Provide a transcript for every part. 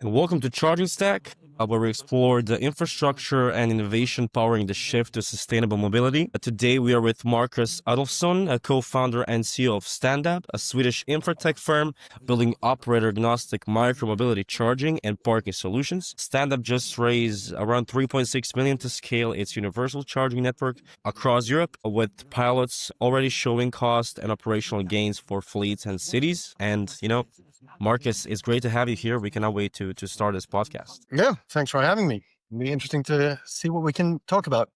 And welcome to Charging Stack, where we explore the infrastructure and innovation powering the shift to sustainable mobility. Today, we are with Marcus Adolfsson, a co-founder and CEO of Standab, a Swedish infra-tech firm building operator-agnostic micromobility charging and parking solutions. Standab just raised around 3.6 million to scale its universal charging network across Europe, with pilots already showing cost and operational gains for fleets and cities. And, Marcus, it's great to have you here. We cannot wait to start this podcast. Yeah, thanks for having me. It'll be interesting to see what we can talk about.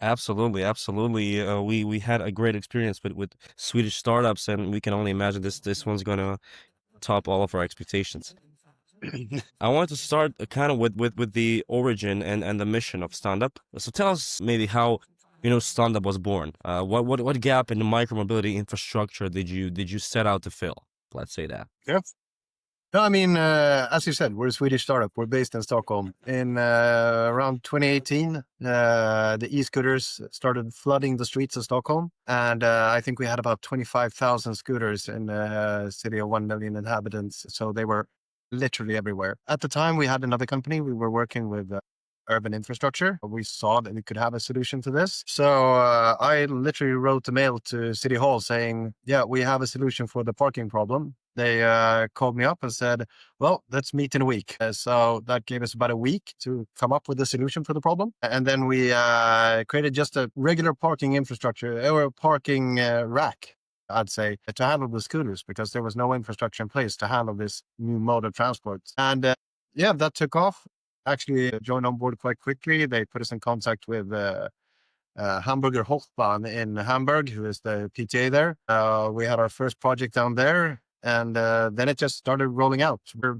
Absolutely. We had a great experience with Swedish startups, and we can only imagine this one's gonna top all of our expectations. I wanted to start kind of with the origin and the mission of Standab. So tell us maybe how Standab was born. What gap in the micromobility infrastructure did you set out to fill? Let's say that. Yeah. No, I mean, as you said, we're a Swedish startup. We're based in Stockholm. In around 2018, the e-scooters started flooding the streets of Stockholm. And I think we had about 25,000 scooters in a city of 1 million inhabitants. So they were literally everywhere. At the time, we had another company. We were working with urban infrastructure. We saw that we could have a solution to this. So I literally wrote a mail to City Hall saying, yeah, we have a solution for the parking problem. They called me up and said, well, let's meet in a week. So that gave us about a week to come up with a solution for the problem. And then we created just a regular parking infrastructure or a parking rack, I'd say, to handle the scooters because there was no infrastructure in place to handle this new mode of transport. And yeah, that took off. Actually joined on board quite quickly. They put us in contact with Hamburger Hochbahn in Hamburg, who is the PTA there. We had our first project down there. And then it just started rolling out. We're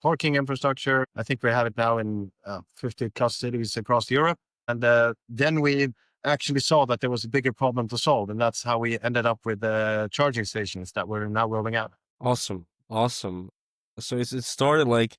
parking infrastructure. I think we have it now in 50 plus cities across Europe. And then we actually saw that there was a bigger problem to solve. And that's how we ended up with the charging stations that we're now rolling out. Awesome. So it started like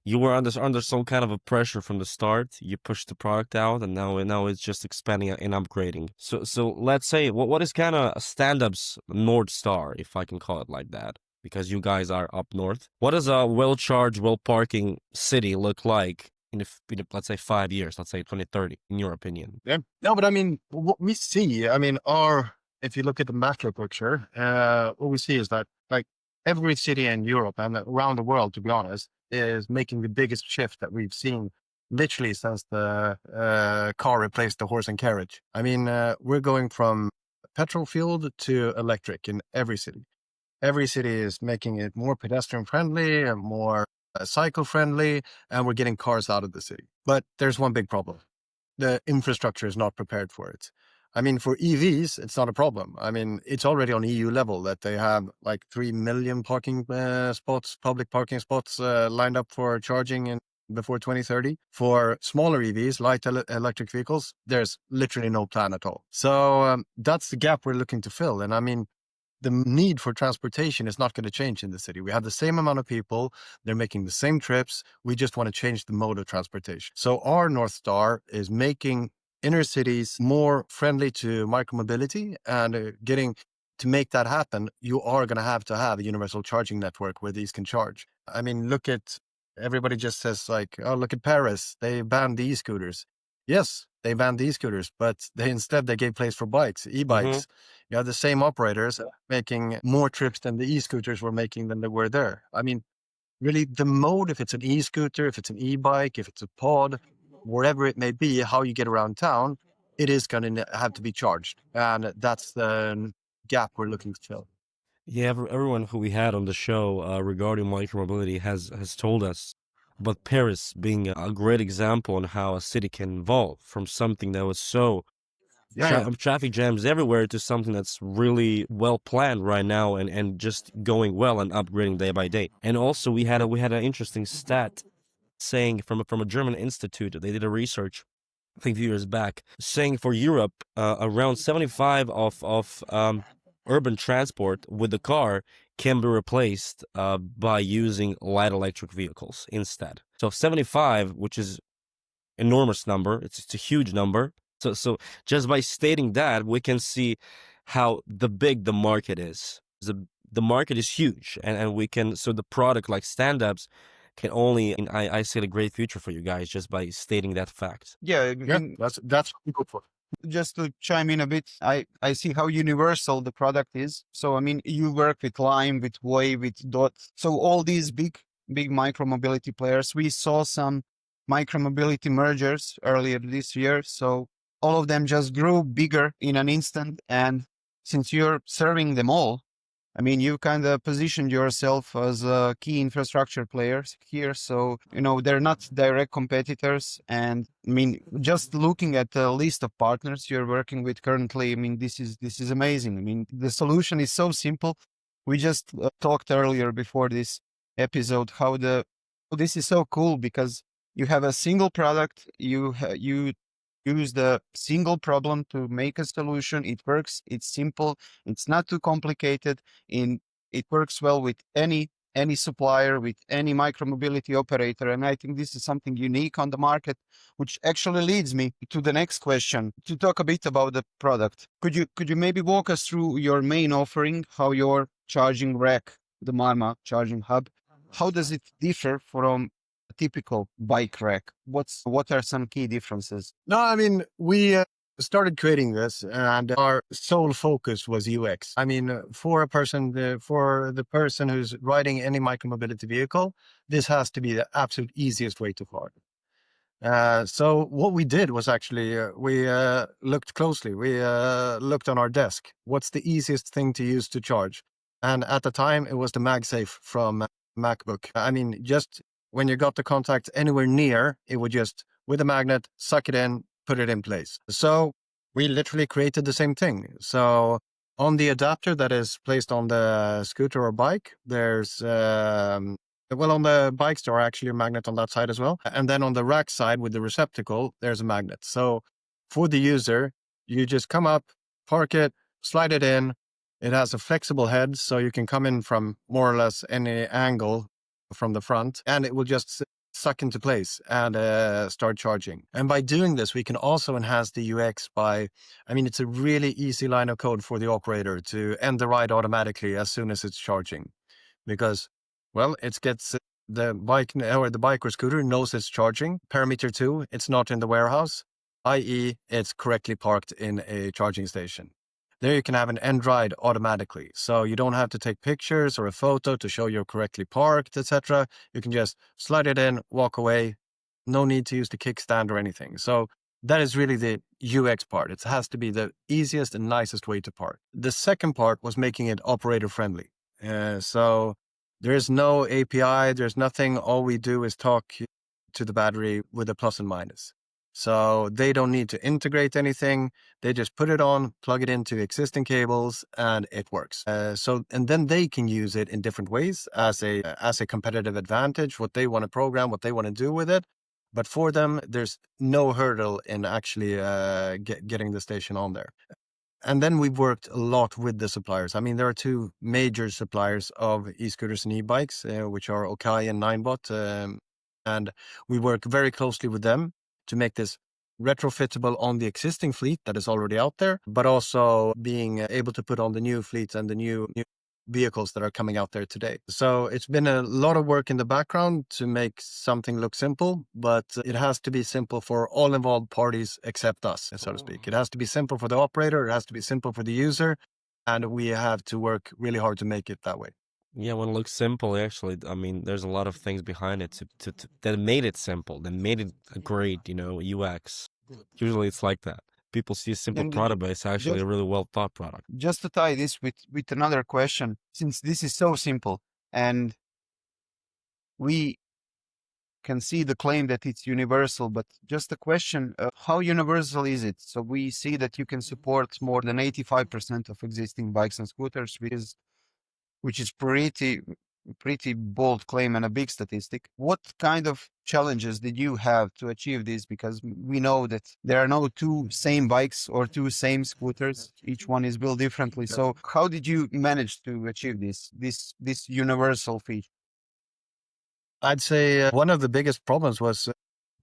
you were under some kind of a pressure from the start. You pushed the product out, and now it's just expanding and upgrading. So let's say what is kind of Standab's North Star, if I can call it like that, because you guys are up north. What does a well-charged, well-parking city look like in let's say 5 years, let's say 2030, in your opinion? Yeah. No, but I mean, what we see, if you look at the macro picture, what we see is that like every city in Europe and around the world, to be honest, is making the biggest shift that we've seen literally since the car replaced the horse and carriage. I mean, we're going from petrol fueled to electric in every city. Every city is making it more pedestrian friendly and more cycle friendly, and we're getting cars out of the city. But there's one big problem. The infrastructure is not prepared for it. I mean, for EVs, it's not a problem. I mean, it's already on EU level that they have like 3 million parking spots, public parking spots lined up for charging before 2030. For smaller EVs, light electric vehicles, there's literally no plan at all. So that's the gap we're looking to fill. And I mean, the need for transportation is not going to change in the city. We have the same amount of people. They're making the same trips. We just want to change the mode of transportation. So our North Star is making inner cities more friendly to micromobility, and to make that happen, you are going to have a universal charging network where these can charge. I mean, everybody just says like, oh, look at Paris. They banned the e-scooters. Yes, they banned the e-scooters, but instead they gave place for bikes, e-bikes. Mm-hmm. You have the same operators making more trips than the e-scooters were making than they were there. I mean, really the mode, if it's an e-scooter, if it's an e-bike, if it's a pod, wherever it may be, how you get around town, it is going to have to be charged. And that's the gap we're looking to fill. Yeah, everyone who we had on the show regarding micromobility has told us about Paris being a great example on how a city can evolve from something that was so traffic jams everywhere to something that's really well planned right now and just going well and upgrading day by day. And also we had an interesting stat saying from a German institute, they did a research I think a few years back, saying for Europe around 75 of urban transport with the car can be replaced by using light electric vehicles instead. So 75, which is enormous number, it's a huge number. So just by stating that, we can see how big the market is. The market is huge, and we can, so the product like Standab's can only, and I see a great future for you guys just by stating that fact. Yeah, Yeah, that's what we go for. just to chime in a bit, I see how universal the product is. So, I mean, you work with Lime, with Wave, with Dot. So all these big micromobility players, we saw some micromobility mergers earlier this year. So all of them just grew bigger in an instant. And since you're serving them all, I mean, you kind of positioned yourself as a key infrastructure players here. So, they're not direct competitors. And I mean, just looking at the list of partners you're working with currently, I mean, this is amazing. I mean, the solution is so simple. We just talked earlier before this episode how this is so cool because you have a single product, you use the single problem to make a solution. It works. It's simple. It's not too complicated. It works well with any supplier, with any micromobility operator. And I think this is something unique on the market, which actually leads me to the next question to talk a bit about the product. Could you maybe walk us through your main offering, how your charging rack, the Marma charging hub, how does it differ from a typical bike rack? What are some key differences? No, I mean, we started creating this and our sole focus was UX. I mean, for the person who's riding any micromobility vehicle, this has to be the absolute easiest way to park. So what we did was actually, we looked closely. We looked on our desk. What's the easiest thing to use to charge? And at the time, it was the MagSafe from MacBook. I mean, just when you got the contact anywhere near, it would just, with a magnet, suck it in, put it in place. So we literally created the same thing. So on the adapter that is placed on the scooter or bike, there's on the bikes, there are actually a magnet on that side as well. And then on the rack side with the receptacle, there's a magnet. So for the user, you just come up, park it, slide it in. It has a flexible head, so you can come in from more or less any angle from the front, and it will just suck into place and start charging. And by doing this, we can also enhance the UX it's a really easy line of code for the operator to end the ride automatically as soon as it's charging. Because, it gets the bike or scooter knows it's charging. Parameter 2, it's not in the warehouse, i.e. it's correctly parked in a charging station. There you can have an end ride automatically. So you don't have to take pictures or a photo to show you're correctly parked, etc. You can just slide it in, walk away. No need to use the kickstand or anything. So that is really the UX part. It has to be the easiest and nicest way to park. The second part was making it operator friendly. So there's no API, there's nothing. All we do is talk to the battery with a plus and minus. So they don't need to integrate anything. They just put it on, plug it into existing cables, and it works. And then they can use it in different ways as a competitive advantage, what they want to program, what they want to do with it. But for them, there's no hurdle in actually getting the station on there. And then we've worked a lot with the suppliers. I mean, there are two major suppliers of e-scooters and e-bikes, which are Okai and Ninebot. And we work very closely with them to make this retrofittable on the existing fleet that is already out there, but also being able to put on the new fleets and the new vehicles that are coming out there today. So it's been a lot of work in the background to make something look simple, but it has to be simple for all involved parties except us, so to speak. It has to be simple for the operator, it has to be simple for the user, and we have to work really hard to make it that way. Yeah, when it looks simple, actually, I mean, there's a lot of things behind it that made it simple, that made it a great, UX. Usually it's like that. People see a simple product, but it's actually a really well thought product. Just to tie this with another question, since this is so simple and we can see the claim that it's universal, but just a question, how universal is it? So we see that you can support more than 85% of existing bikes and scooters, which is pretty bold claim and a big statistic. What kind of challenges did you have to achieve this? Because we know that there are no two same bikes or two same scooters. Each one is built differently. So how did you manage to achieve this universal feature? I'd say one of the biggest problems was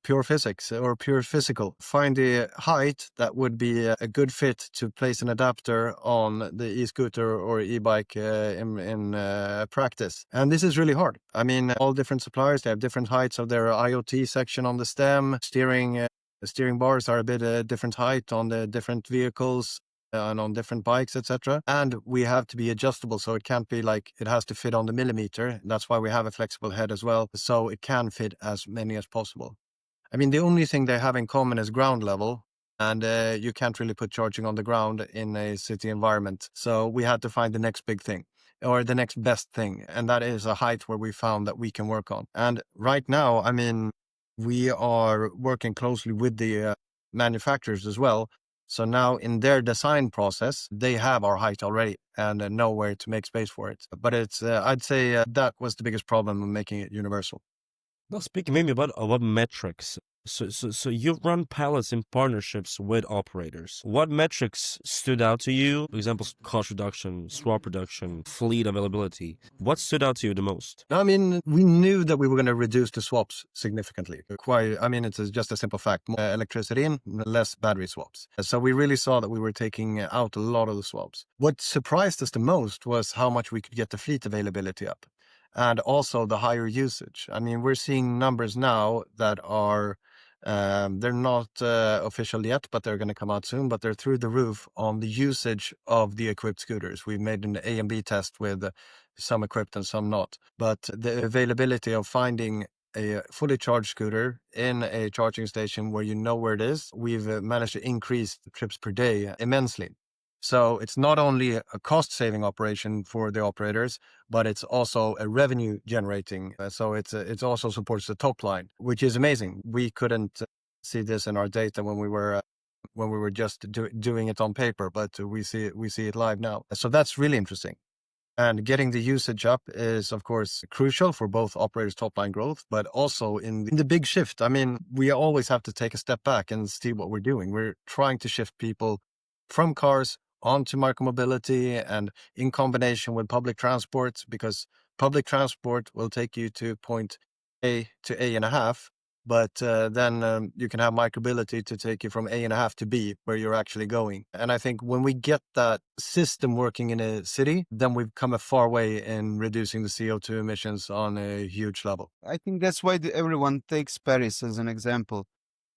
pure physics or pure physical. Find the height that would be a good fit to place an adapter on the e-scooter or e-bike in practice. And this is really hard. I mean, all different suppliers, they have different heights of their IoT section on the stem. The steering bars are a bit different height on the different vehicles and on different bikes, etc. And we have to be adjustable, so it can't be like it has to fit on the millimeter. That's why we have a flexible head as well, so it can fit as many as possible. I mean, the only thing they have in common is ground level, and you can't really put charging on the ground in a city environment. So we had to find the next big thing or the next best thing, and that is a height where we found that we can work on. And right now, I mean, we are working closely with the manufacturers as well. So now in their design process, they have our height already and know where to make space for it. But it's, I'd say that was the biggest problem of making it universal. Now, speaking maybe about metrics. So you run pilots in partnerships with operators. What metrics stood out to you? For example, cost reduction, swap reduction, fleet availability. What stood out to you the most? I mean, we knew that we were going to reduce the swaps significantly. I mean, it's just a simple fact. More electricity in, less battery swaps. So we really saw that we were taking out a lot of the swaps. What surprised us the most was how much we could get the fleet availability up. And also the higher usage. I mean, we're seeing numbers now that are, they're not official yet, but they're going to come out soon, but they're through the roof on the usage of the equipped scooters. We've made an A and B test with some equipped and some not. But the availability of finding a fully charged scooter in a charging station where you know where it is, we've managed to increase the trips per day immensely. So it's not only a cost-saving operation for the operators, but it's also a revenue-generating. So it also supports the top line, which is amazing. We couldn't see this in our data when we were just doing it on paper, but we see it live now. So that's really interesting. And getting the usage up is, of course, crucial for both operators' top-line growth, but also in the big shift. I mean, we always have to take a step back and see what we're doing. We're trying to shift people from cars onto micromobility and in combination with public transport, because public transport will take you to point A to A and a half, but then you can have micromobility to take you from A and a half to B, where you're actually going. And I think when we get that system working in a city, then we've come a far way in reducing the CO2 emissions on a huge level. I think that's why everyone takes Paris as an example.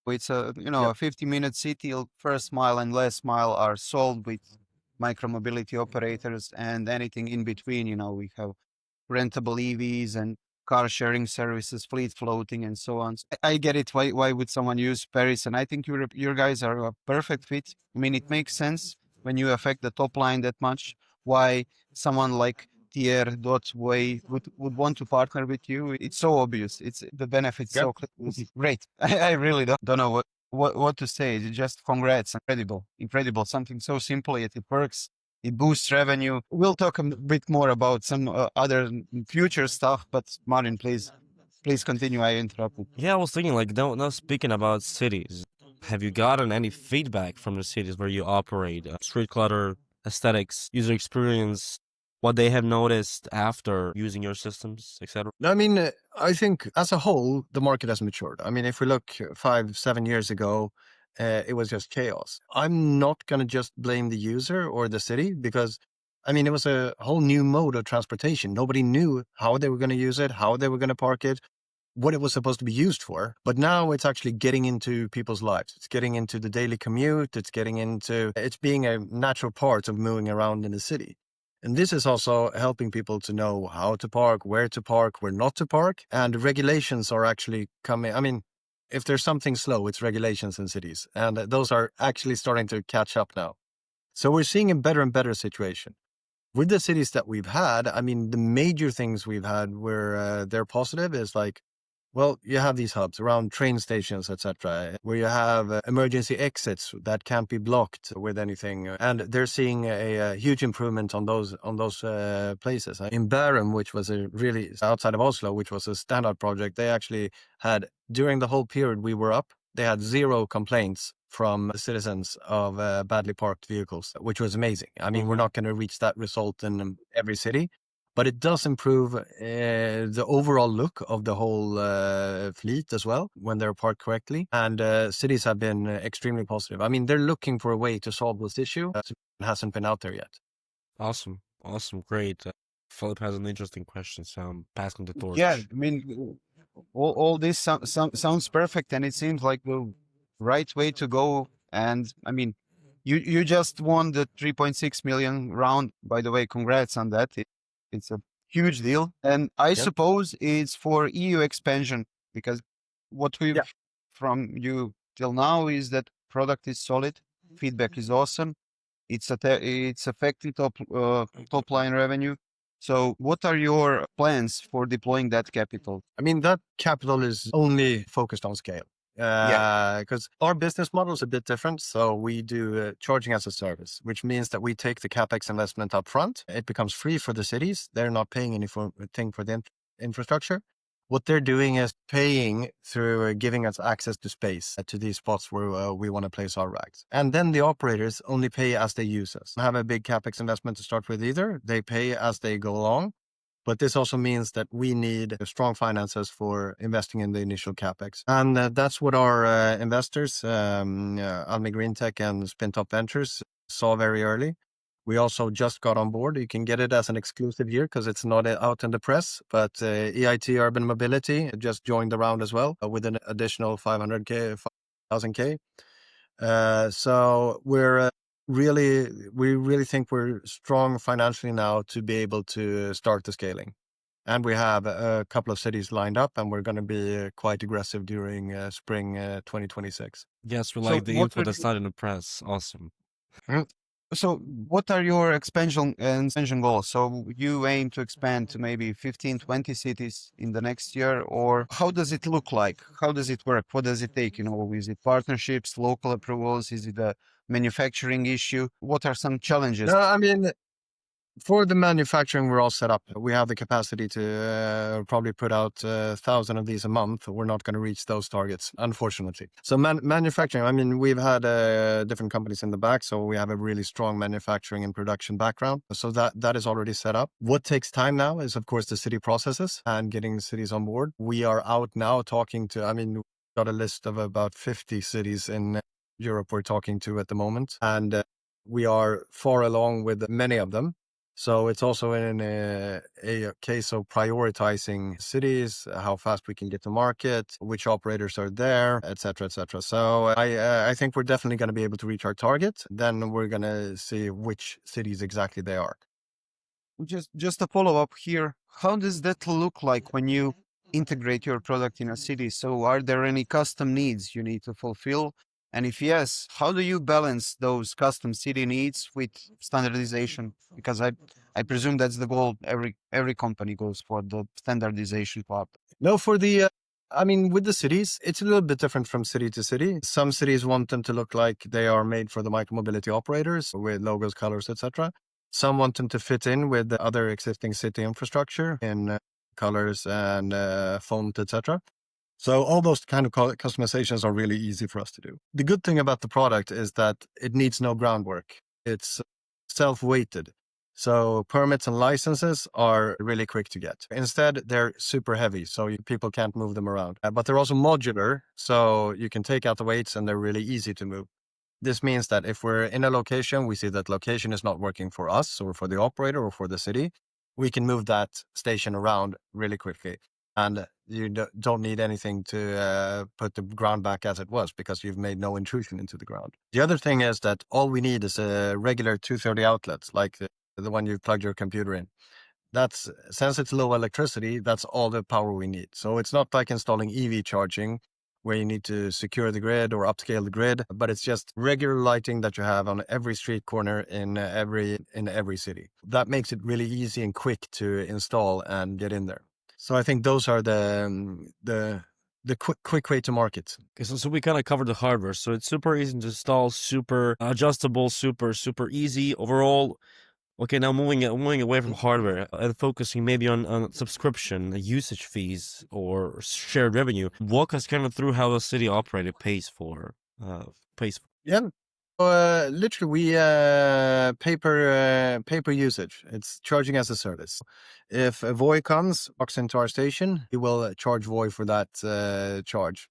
It's a Yep. a 50-minute city. First mile and last mile are solved with micromobility operators, and anything in between. We have rentable EVs and car sharing services, fleet floating, and so on. So I get it. Why would someone use Paris? And I think your guys are a perfect fit. I mean, it makes sense when you affect the top line that much. Why someone like Way would want to partner with you? It's so obvious. It's the benefits Yep. so clear. It's great. I really don't know what to say. It's just congrats. Incredible. Something so simple yet it works. It boosts revenue. We'll talk a bit more about some other future stuff, but Martin, please continue. I interrupted. Yeah, I was thinking like now speaking about cities. Have you gotten any feedback from the cities where you operate? Street clutter, aesthetics, user experience, what they have noticed after using your systems, etc. I mean, I think as a whole, the market has matured. I mean, if we look 5-7 years ago, it was just chaos. I'm not going to just blame the user or the city because, I mean, it was a whole new mode of transportation. Nobody knew how they were going to use it, how they were going to park it, what it was supposed to be used for. But now it's actually getting into people's lives. It's getting into the daily commute. It's being a natural part of moving around in the city. And this is also helping people to know how to park, where not to park. And regulations are actually coming. I mean, if there's something slow, it's regulations in cities. And those are actually starting to catch up now. So we're seeing a better and better situation. With the cities that we've had, I mean, the major things we've had where they're positive is like, well, you have these hubs around train stations, etc., where you have emergency exits that can't be blocked with anything, and they're seeing a huge improvement on those places. In Bærum, which was really outside of Oslo, which was a Standab project, they actually had during the whole period we were up, they had 0 complaints from citizens of badly parked vehicles, which was amazing. I mean, we're not going to reach that result in every city, but it does improve the overall look of the whole fleet as well when they're parked correctly. And cities have been extremely positive. I mean, they're looking for a way to solve this issue. It hasn't been out there yet. Awesome. Great. Philip has an interesting question, so I'm passing the torch. Yeah, I mean, all this sounds perfect, and it seems like the right way to go. And I mean, you just won the 3.6 million round. By the way, congrats on that. It's a huge deal, and I suppose it's for EU expansion, because what we've from you till now is that product is solid, feedback is awesome, it's affecting top line revenue. So what are your plans for deploying that capital? I mean, that capital is only focused on scale. Because our business model is a bit different. So we do charging as a service, which means that we take the CapEx investment up front. It becomes free for the cities. They're not paying anything for the infrastructure. What they're doing is paying through giving us access to space to these spots where we want to place our racks. And then the operators only pay as they use us. Don't have a big CapEx investment to start with either. They pay as they go along. But this also means that we need strong finances for investing in the initial CapEx. And that's what our investors, Almi Green Tech and Spintop Ventures, saw very early. We also just got on board. You can get it as an exclusive year because it's not out in the press. But EIT Urban Mobility just joined the round as well with an additional 500K, 1,000K. So we really think we're strong financially now to be able to start the scaling. And we have a couple of cities lined up, and we're going to be quite aggressive during spring 2026. Yes, we like the info that's not in the press. Awesome. So what are your expansion goals? So you aim to expand to maybe 15, 20 cities in the next year, or how does it look like? How does it work? What does it take? Is it partnerships, local approvals? Is it a manufacturing issue? What are some challenges? No, I mean, for the manufacturing, we're all set up. We have the capacity to probably put out 1,000 of these a month. We're not going to reach those targets, unfortunately. So manufacturing, I mean, we've had different companies in the back, so we have a really strong manufacturing and production background. So that is already set up. What takes time now is, of course, the city processes and getting cities on board. We are out now talking to, I mean, we've got a list of about 50 cities in Europe we're talking to at the moment. And we are far along with many of them. So it's also in a case of prioritizing cities, how fast we can get to market, which operators are there, et cetera, et cetera. So I think we're definitely going to be able to reach our target. Then we're going to see which cities exactly they are. Just a follow-up here. How does that look like when you integrate your product in a city? So are there any custom needs you need to fulfill? And if yes, how do you balance those custom city needs with standardization? Because I presume that's the goal every company goes for, the standardization part. No, for the I mean, with the cities, it's a little bit different from city to city. Some cities want them to look like they are made for the micromobility operators with logos, colors, etc. Some want them to fit in with the other existing city infrastructure in colors and font, etc. So all those kind of customizations are really easy for us to do. The good thing about the product is that it needs no groundwork. It's self-weighted. So permits and licenses are really quick to get. Instead, they're super heavy, so people can't move them around. But they're also modular, so you can take out the weights and they're really easy to move. This means that if we're in a location, we see that location is not working for us or for the operator or for the city, we can move that station around really quickly. And you don't need anything to put the ground back as it was because you've made no intrusion into the ground. The other thing is that all we need is a regular 230 outlet, like the one you plug your computer in. That's, since it's low electricity, that's all the power we need. So it's not like installing EV charging where you need to secure the grid or upscale the grid, but it's just regular lighting that you have on every street corner in every city. That makes it really easy and quick to install and get in there. So I think those are the quick way to market. Okay, so we kind of covered the hardware. So it's super easy to install, super adjustable, super easy overall. Okay, now moving away from hardware and focusing maybe on subscription, usage fees, or shared revenue. Walk us kind of through how the city operator pays for. Yeah. Literally, we paper usage. It's charging as a service. If a Voi walks into our station, we will charge Voi for that charge.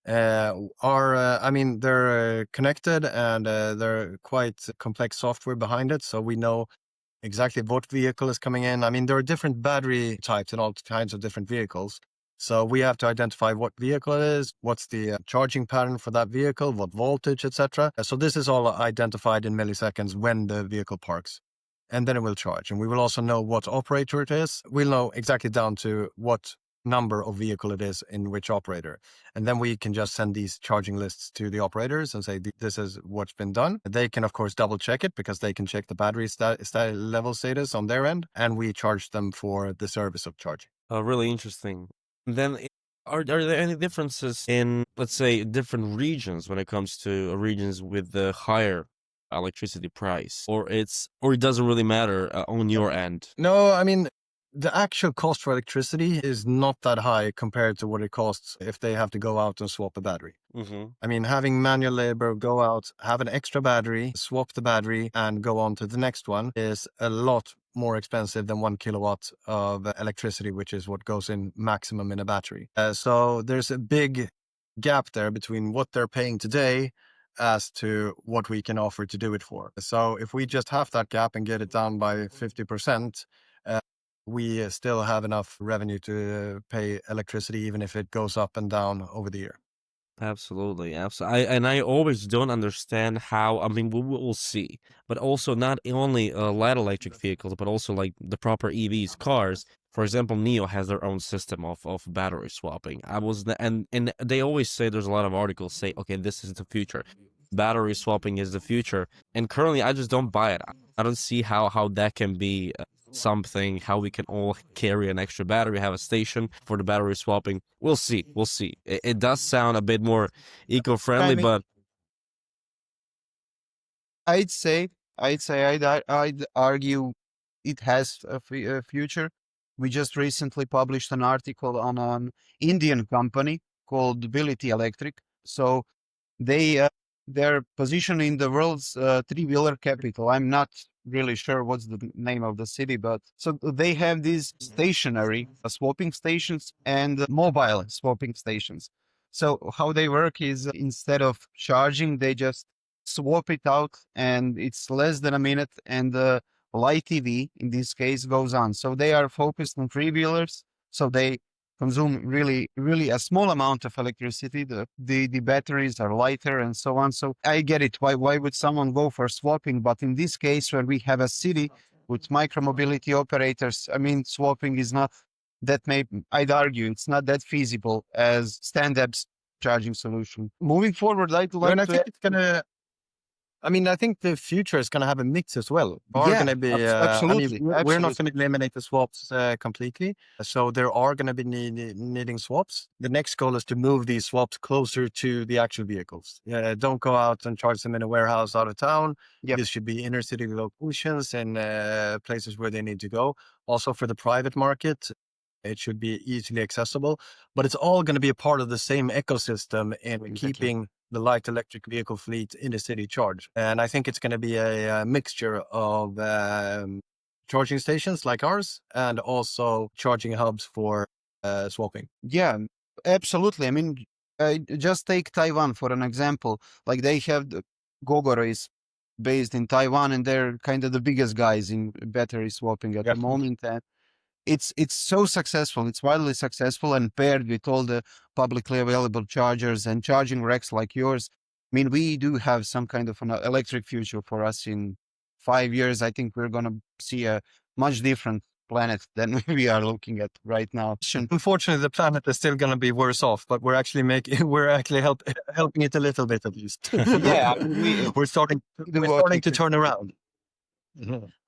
I mean, they're connected and they're quite complex software behind it, so we know exactly what vehicle is coming in. I mean, there are different battery types in all kinds of different vehicles. So we have to identify what vehicle it is, what's the charging pattern for that vehicle, what voltage, etc. So this is all identified in milliseconds when the vehicle parks. And then it will charge. And we will also know what operator it is. We'll know exactly down to what number of vehicle it is in which operator. And then we can just send these charging lists to the operators and say, this is what's been done. They can, of course, double check it because they can check the battery level status on their end. And we charge them for the service of charging. Really interesting. Then, are there any differences in, let's say, different regions when it comes to regions with the higher electricity price, or it doesn't really matter on your end? No, I mean, the actual cost for electricity is not that high compared to what it costs if they have to go out and swap a battery. Mm-hmm. I mean, having manual labor go out, have an extra battery, swap the battery, and go on to the next one is a lot more expensive than 1 kilowatt of electricity, which is what goes in maximum in a battery. So there's a big gap there between what they're paying today as to what we can offer to do it for. So if we just have that gap and get it down by 50%, we still have enough revenue to pay electricity, even if it goes up and down over the year. Absolutely, absolutely. I always don't understand how. I mean, we will see, but also not only light electric vehicles, but also like the proper EVs, cars. For example, Neo has their own system of battery swapping. And they always say, there's a lot of articles say, okay, this is the future. Battery swapping is the future, and currently I just don't buy it. I don't see how that can be something, how we can all carry an extra battery, have a station for the battery swapping. We'll see. It does sound a bit more eco-friendly, I mean, but I'd argue it has a future. We just recently published an article on an Indian company called Ability Electric. So they're positioned in the world's three-wheeler capital. I'm not really sure what's the name of the city, but so they have these stationary swapping stations and mobile swapping stations. So how they work is instead of charging, they just swap it out and it's less than a minute and the light TV in this case goes on. So they are focused on three-wheelers. So they consume really a small amount of electricity. The batteries are lighter and so on. So I get it. Why would someone go for swapping? But in this case, where we have a city with micromobility operators, I mean, swapping is not I'd argue it's not that feasible as Standab's charging solution. Moving forward, I'd like I think it's gonna. I mean, I think the future is going to have a mix as well. Are going to be. Absolutely. We're not going to eliminate the swaps completely. So there are going to be needing swaps. The next goal is to move these swaps closer to the actual vehicles. Don't go out and charge them in a warehouse out of town. Yep. This should be inner city locations and places where they need to go. Also for the private market, it should be easily accessible. But it's all going to be a part of the same ecosystem in keeping the light electric vehicle fleet in the city charge. And I think it's going to be a mixture of charging stations like ours and also charging hubs for swapping. Yeah, absolutely. I mean, just take Taiwan for an example. Like they have Gogoro is based in Taiwan and they're kind of the biggest guys in battery swapping at the moment. And it's so successful. It's wildly successful and paired with all the publicly available chargers and charging racks like yours. I mean, we do have some kind of an electric future for us in 5 years. I think we're going to see a much different planet than we are looking at right now. Unfortunately, the planet is still going to be worse off, but we're actually helping it a little bit at least. Yeah, we're starting to turn around.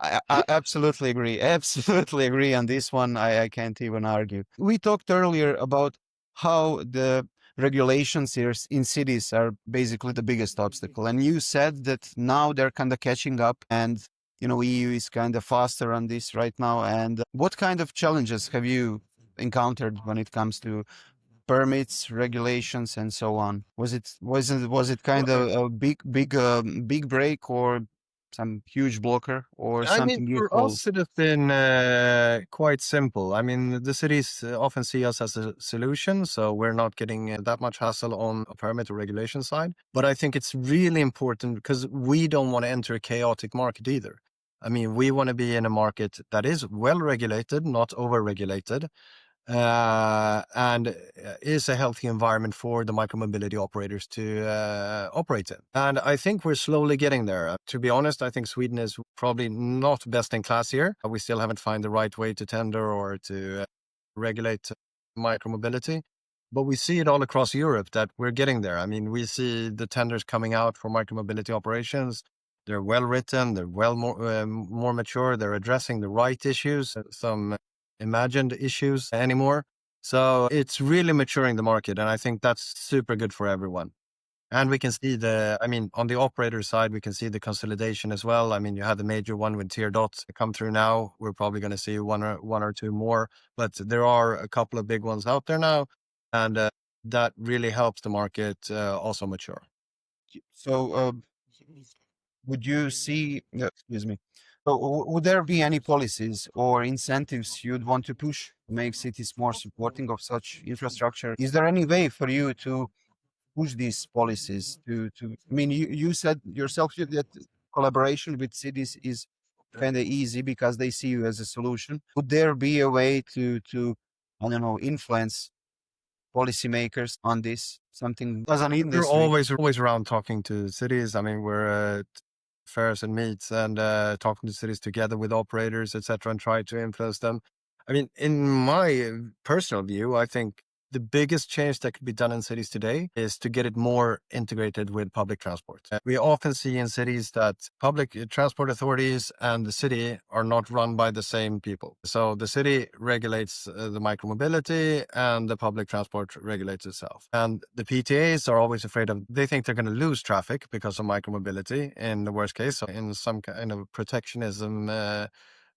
I absolutely agree. Absolutely agree on this one. I can't even argue. We talked earlier about how the regulations here in cities are basically the biggest obstacle. And you said that now they're kind of catching up and, you know, EU is kind of faster on this right now. And what kind of challenges have you encountered when it comes to permits, regulations, and so on? Was it kind of a big break or some huge blocker or I mean, something you for solved? us, it has been quite simple. I mean, the cities often see us as a solution, so we're not getting that much hassle on a permit or regulation side. But I think it's really important because we don't want to enter a chaotic market either. I mean, we want to be in a market that is well regulated, not over regulated, and is a healthy environment for the micromobility operators to operate in. And I think we're slowly getting there. To be honest, I think Sweden is probably not best in class here. We still haven't found the right way to tender or to regulate micromobility. But we see it all across Europe that we're getting there. I mean, we see the tenders coming out for micromobility operations. They're well written, they're more mature, they're addressing the right issues, some imagined issues anymore. So it's really maturing the market. And I think that's super good for everyone. And we can see on the operator side, we can see the consolidation as well. I mean, you had the major one with Tier Dots come through now. We're probably going to see one or two more, but there are a couple of big ones out there now. And that really helps the market also mature. So, would you see, excuse me, so would there be any policies or incentives you'd want to push to make cities more supporting of such infrastructure? Is there any way for you to push these policies I mean, you said yourself that collaboration with cities is kind of easy because they see you as a solution. Would there be a way to, I don't know, influence policymakers on this? Something as an We're industry? always around talking to cities. I mean, we're at fairs and meets and talking to cities together with operators, etc., and try to influence them. I mean, in my personal view, I think the biggest change that could be done in cities today is to get it more integrated with public transport. We often see in cities that public transport authorities and the city are not run by the same people. So the city regulates the micromobility and the public transport regulates itself. And the PTAs are always afraid they think they're going to lose traffic because of micromobility in the worst case, so in some kind of protectionism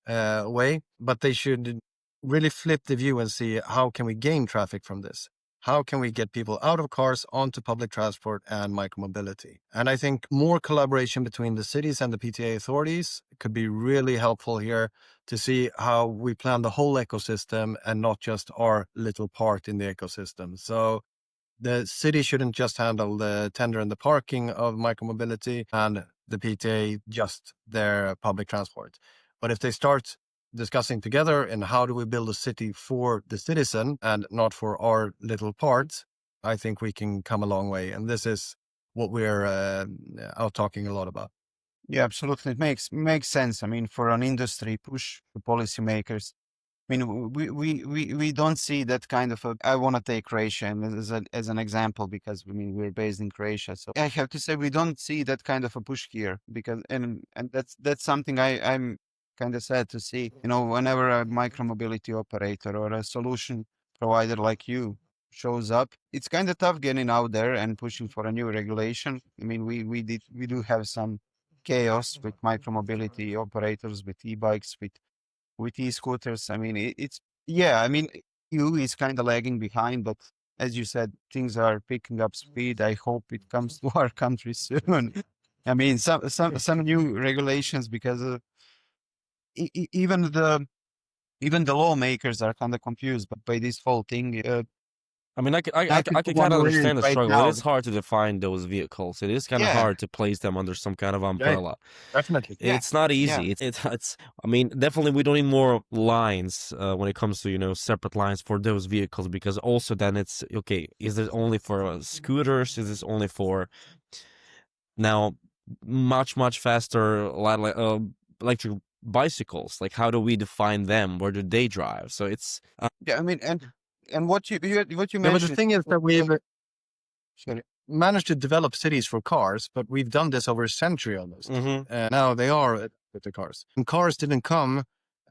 way, but they should really flip the view and see how can we gain traffic from this? How can we get people out of cars onto public transport and micromobility? And I think more collaboration between the cities and the PTA authorities could be really helpful here to see how we plan the whole ecosystem and not just our little part in the ecosystem. So the city shouldn't just handle the tender and the parking of micromobility and the PTA just their public transport. But if they start discussing together and how do we build a city for the citizen and not for our little parts, I think we can come a long way. And this is what we're out talking a lot about. Yeah, absolutely. It makes sense. I mean, for an industry push for policymakers. I mean, we don't see that kind of I want to take Croatia as an example because I mean we're based in Croatia, so I have to say we don't see that kind of a push here because and that's something I'm kind of sad to see. You know, whenever a micromobility operator or a solution provider like you shows up, it's kind of tough getting out there and pushing for a new regulation. I mean, we do have some chaos with micromobility operators, with e-bikes, with e-scooters. I mean, I mean, EU is kind of lagging behind, but as you said, things are picking up speed. I hope it comes to our country soon. I mean, some new regulations because even the lawmakers are kind of confused by this whole thing. I mean, I I can could go kind on of a rant understand the right struggle. It now. is hard to define those vehicles. It is kind of Yeah, hard to place them under some kind of Yeah, umbrella. definitely. yeah, It's not yeah. easy. It's. I mean, definitely we don't need more lines when it comes to separate lines for those vehicles because also then it's okay. Is this only for scooters? Is this only for now much faster electric bicycles? Like how do we define them? Where do they drive? So it's Yeah, I mean, and what you Yeah, but the mentioned. thing is that we've Sorry. managed to develop cities for cars, but we've done this over a century almost. Mhm. Now they are with the cars. And cars didn't come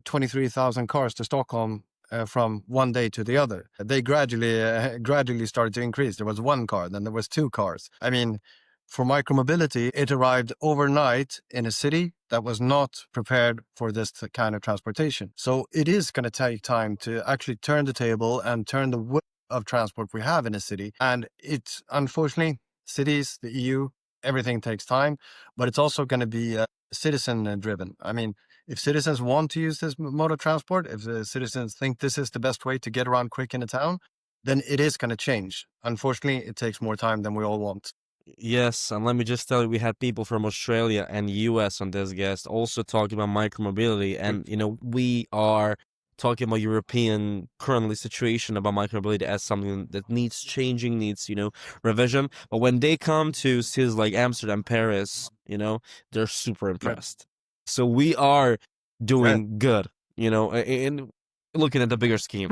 23,000 cars to Stockholm from one day to the other. They gradually started to increase. There was one car, then there was two cars. I mean, for micromobility, it arrived overnight in a city that was not prepared for this kind of transportation. So it is going to take time to actually turn the table and turn the of transport we have in a city. And it's unfortunately cities, the EU, everything takes time, but it's also going to be citizen driven. I mean, if citizens want to use this mode of transport, if the citizens think this is the best way to get around quick in a town, then it is going to change. Unfortunately, it takes more time than we all want. Yes, and let me just tell you, we had people from Australia and US on this guest also talking about micromobility, and we are talking about European currently situation about micromobility as something that needs changing, needs revision. But when they come to cities like Amsterdam, Paris, they're super impressed. So we are doing good, in looking at the bigger scheme.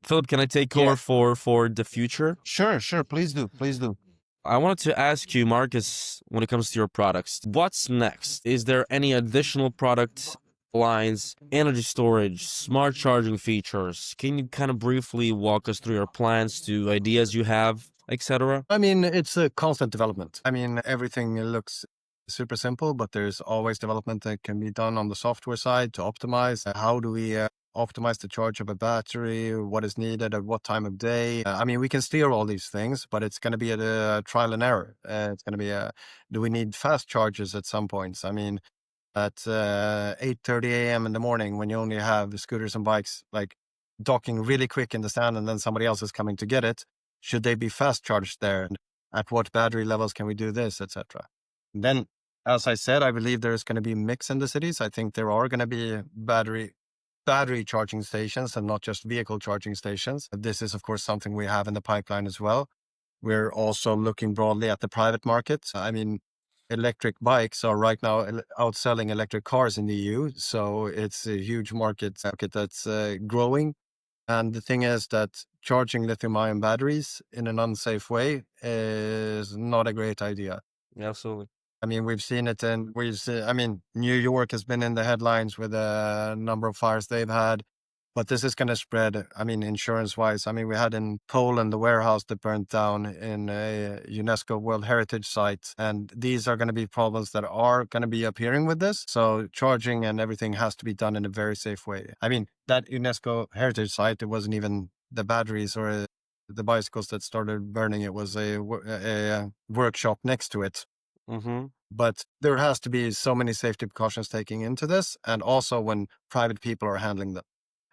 Philip, can I take over for the future? Sure. Please do. I wanted to ask you, Marcus, when it comes to your products, what's next? Is there any additional product lines, energy storage, smart charging features? Can you kind of briefly walk us through your plans to ideas you have, etc.? I mean, it's a constant development. I mean, everything looks super simple, but there's always development that can be done on the software side to optimize. How do we optimize the charge of a battery? What is needed at what time of day? I mean, we can steer all these things, but it's going to be a trial and error. It's going to be do we need fast charges at some points? I mean, at 8:30 a.m. in the morning, when you only have scooters and bikes like docking really quick in the stand, and then somebody else is coming to get it, should they be fast charged there? And at what battery levels can we do this, etc.? Then, as I said, I believe there's going to be a mix in the cities. I think there are going to be battery charging stations and not just vehicle charging stations. This is, of course, something we have in the pipeline as well. We're also looking broadly at the private market. I mean, electric bikes are right now outselling electric cars in the EU. So it's a huge market that's growing. And the thing is that charging lithium-ion batteries in an unsafe way is not a great idea. Yeah, absolutely. I mean, we've seen it New York has been in the headlines with a number of fires they've had, but this is going to spread. I mean, insurance-wise, I mean, we had in Poland the warehouse that burnt down in a UNESCO World Heritage Site, and these are going to be problems that are going to be appearing with this. So charging and everything has to be done in a very safe way. I mean, that UNESCO Heritage Site, it wasn't even the batteries or the bicycles that started burning. It was a workshop next to it. Mm-hmm. But there has to be so many safety precautions taking into this, and also when private people are handling them.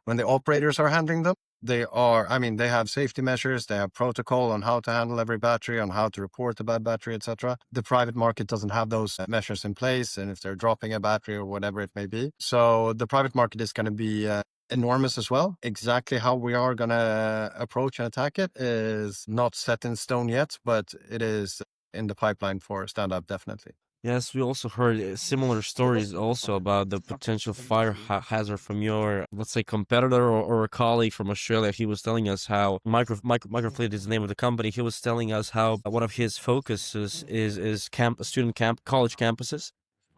When the operators are handling them, they have safety measures, they have protocol on how to handle every battery, on how to report a bad battery, etc. The private market doesn't have those measures in place, and if they're dropping a battery or whatever it may be. So the private market is going to be enormous as well. Exactly how we are going to approach and attack it is not set in stone yet, but it is in the pipeline for Standab, definitely. Yes, we also heard similar stories also about the potential fire hazard from your, let's say, competitor or a colleague from Australia. He was telling us how Micromobility is the name of the company. He was telling us how one of his focuses is college campuses,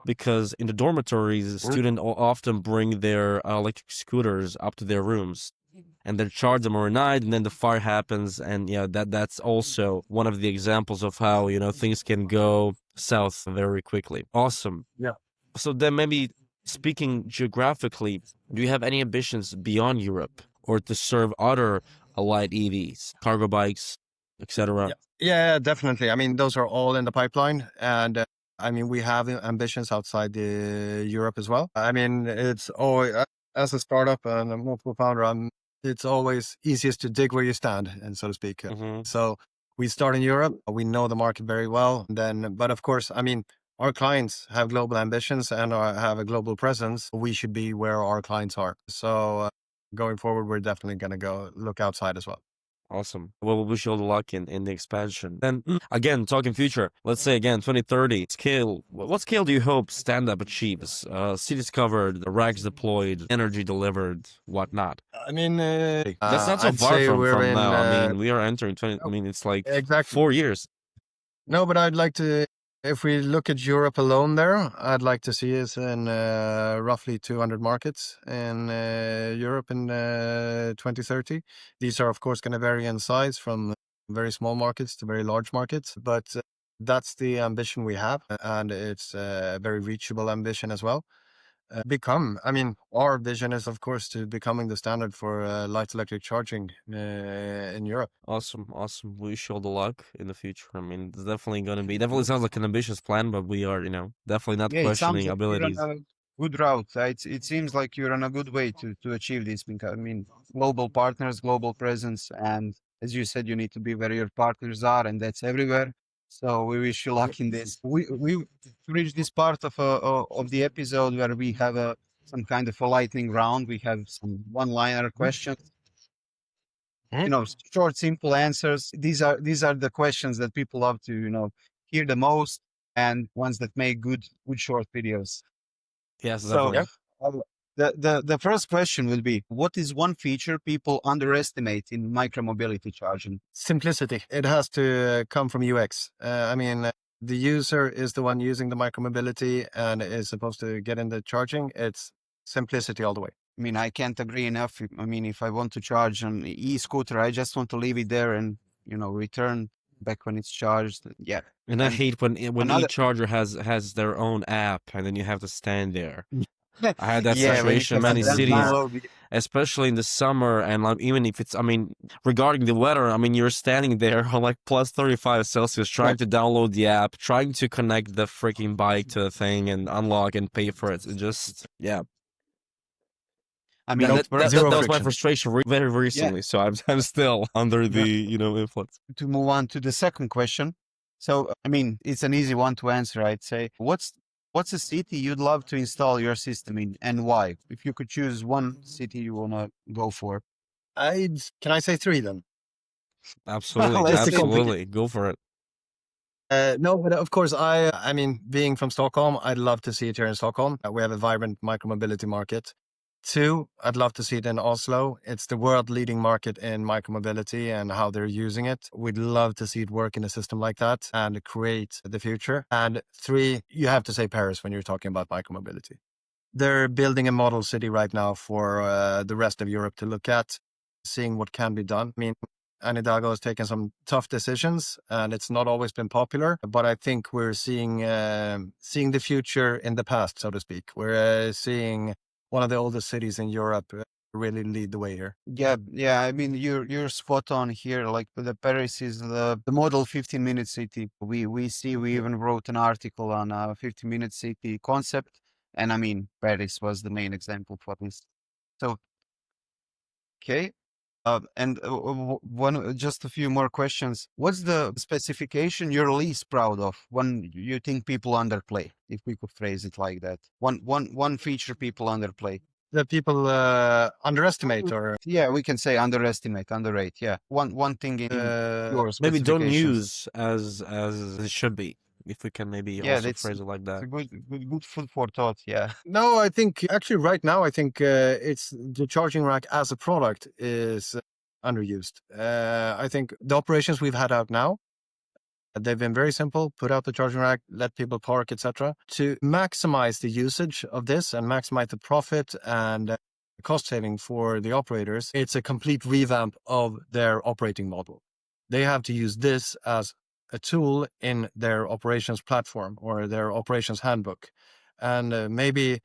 because in the dormitories, students often bring their electric scooters up to their rooms and then charge them overnight, and then the fire happens, and that's also one of the examples of how things can go south very quickly. Awesome. Yeah. So then, maybe speaking geographically, do you have any ambitions beyond Europe or to serve other light EVs, cargo bikes, etc.? Yeah, definitely. I mean, those are all in the pipeline, and we have ambitions outside Europe as well. I mean, it's always, as a startup and a multiple founder, it's always easiest to dig where you stand, and so to speak. Mm-hmm. So we start in Europe. We know the market very well. But of course, I mean, our clients have global ambitions and have a global presence. We should be where our clients are. So going forward, we're definitely going to go look outside as well. Awesome. Well, we wish you all the luck in the expansion. Then again, talking future, let's say again, 2030 scale. What scale do you hope Standab achieves? Cities covered, racks deployed, energy delivered, whatnot. I mean, that's not so I'd far say from we're now. I in, mean, we are entering 20. I mean, it's like exactly 4 years. No, but I'd like to, if we look at Europe alone there, I'd like to see us in roughly 200 markets in Europe in 2030. These are, of course, going to vary in size from very small markets to very large markets, but that's the ambition we have, and it's a very reachable ambition as well. become. I mean, our vision is, of course, to becoming the standard for light electric charging in Europe. Awesome. Wish you all the luck in the future. I mean, it's definitely going to be, definitely sounds like an ambitious plan, but we are, definitely not Yeah, it sounds questioning like you're on abilities. a good route. It seems like you're on a good way to achieve this. Because, I mean, global partners, global presence, and as you said, you need to be where your partners are, and that's everywhere. So we wish you luck in this. We reached this part of the episode where we have some kind of a lightning round. We have some one-liner questions. Short, simple answers. These are the questions that people love to hear the most, and ones that make good short videos. Yes, So definitely. the first question will be, what is one feature people underestimate in micromobility charging? Simplicity. It has to come from UX. I mean, the user is the one using the micromobility and is supposed to get in the charging. It's simplicity all the way. I mean, I can't agree enough. I mean, if I want to charge an e-scooter, I just want to leave it there and return back when it's charged. Yeah. And I And hate when another, each charger has their own app, and then you have to stand there. I had that yeah, when you situation in cannot many then cities, download it. especially in the summer, and like, even if it's, I mean, regarding the weather, I mean, you're standing there on like plus 35 Celsius, trying to download the app, trying to connect the freaking bike to the thing and unlock and pay for it. It just, yeah. I mean, it works. Zero That was my friction. frustration very recently. So I'm still under the influence. To move on to the second question. So, I mean, it's an easy one to answer. I'd say, what's a city you'd love to install your system in, and why? If you could choose one city you wanna go for. Can I say 3 then? Absolutely, Let's see. absolutely, go for it. No, but of course, I mean, being from Stockholm, I'd love to see it here in Stockholm. We have a vibrant micromobility market. 2, I'd love to see it in Oslo. It's the world leading market in micromobility and how they're using it. We'd love to see it work in a system like that and create the future. And 3, you have to say Paris when you're talking about micromobility. They're building a model city right now for the rest of Europe to look at, seeing what can be done. I mean, Anne Hidalgo has taken some tough decisions, and it's not always been popular. But I think we're seeing the future in the past, so to speak. We're seeing one of the oldest cities in Europe really lead the way here. Yeah. I mean, you're spot on here. Like the Paris is the model 15-minute city. We even wrote an article on a 15-minute city concept, and I mean, Paris was the main example for this. So, okay. Just a few more questions. What's the specification you're least proud of? One you think people underplay, if we could phrase it like that. One feature people underplay. That people underestimate, or Yeah, we can say underestimate, underrate. Yeah, one thing in your Maybe don't specifications. use as it should be. If we can maybe Yeah, also that's phrase it like that. a good food for thought. Yeah. No, I think actually right now, I think it's the charging rack as a product is underused. I think the operations we've had out now, they've been very simple. Put out the charging rack, let people park, etc. To maximize the usage of this and maximize the profit and cost saving for the operators, it's a complete revamp of their operating model. They have to use this as a tool in their operations platform or their operations handbook. And maybe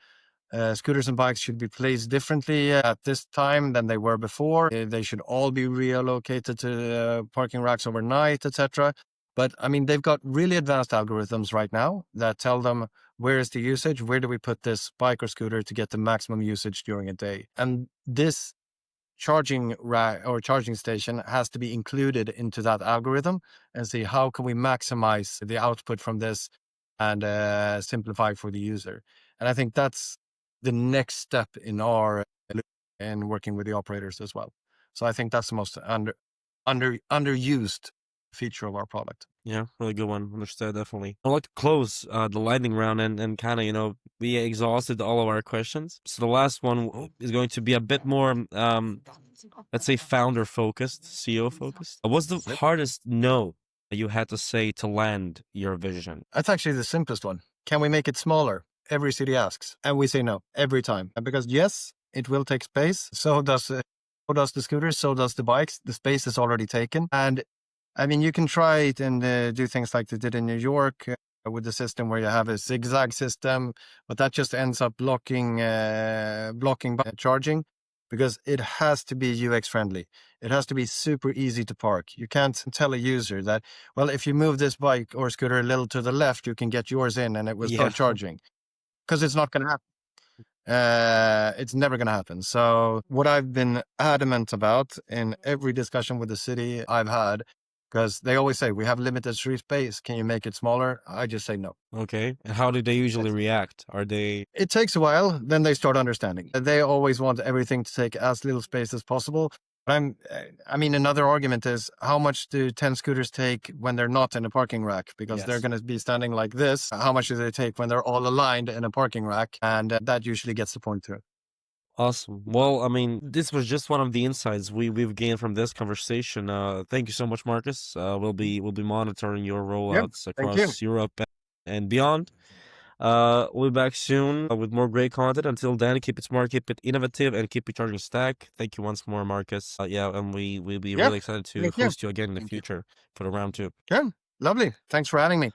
scooters and bikes should be placed differently at this time than they were before. They should all be relocated to parking racks overnight, etc. But I mean, they've got really advanced algorithms right now that tell them where is the usage, where do we put this bike or scooter to get the maximum usage during a day. And this charging rack or charging station has to be included into that algorithm and see how can we maximize the output from this and simplify for the user. And I think that's the next step in our in working with the operators as well. So I think that's the most underused feature of our product. Yeah, really good one. Understood, definitely. I'd like to close the lightning round and kind of, we exhausted all of our questions. So the last one is going to be a bit more, let's say, founder focused, CEO focused. What's the hardest no that you had to say to land your vision? That's actually the simplest one. Can we make it smaller? Every city asks, and we say no every time. And because yes, it will take space. So does the scooters. So does the bikes. The space is already taken. And I mean, you can try it and do things like they did in New York, with the system where you have a zigzag system, but that just ends up blocking charging, because it has to be UX friendly. It has to be super easy to park. You can't tell a user that, well, if you move this bike or scooter a little to the left, you can get yours in and it will Yeah. start charging, because it's not going to happen. It's never going to happen. So what I've been adamant about in every discussion with the city I've had, because they always say, we have limited street space, can you make it smaller? I just say no. Okay. And how do they usually react? Are they... It takes a while, then they start understanding. They always want everything to take as little space as possible. But another argument is, how much do 10 scooters take when they're not in a parking rack? Because they're Yes. going to be standing like this. How much do they take when they're all aligned in a parking rack? And that usually gets the point to it. Awesome. Well, I mean, this was just one of the insights we've gained from this conversation. Thank you so much, Marcus. We'll be monitoring your rollouts thank you. across Europe and beyond. We'll be back soon with more great content. Until then, keep it smart, keep it innovative, and keep it charging stack. Thank you once more, Marcus. And we'll be really excited to Thank you. host you again in the Thank you. future for the round 2. Good. Lovely. Thanks for having me.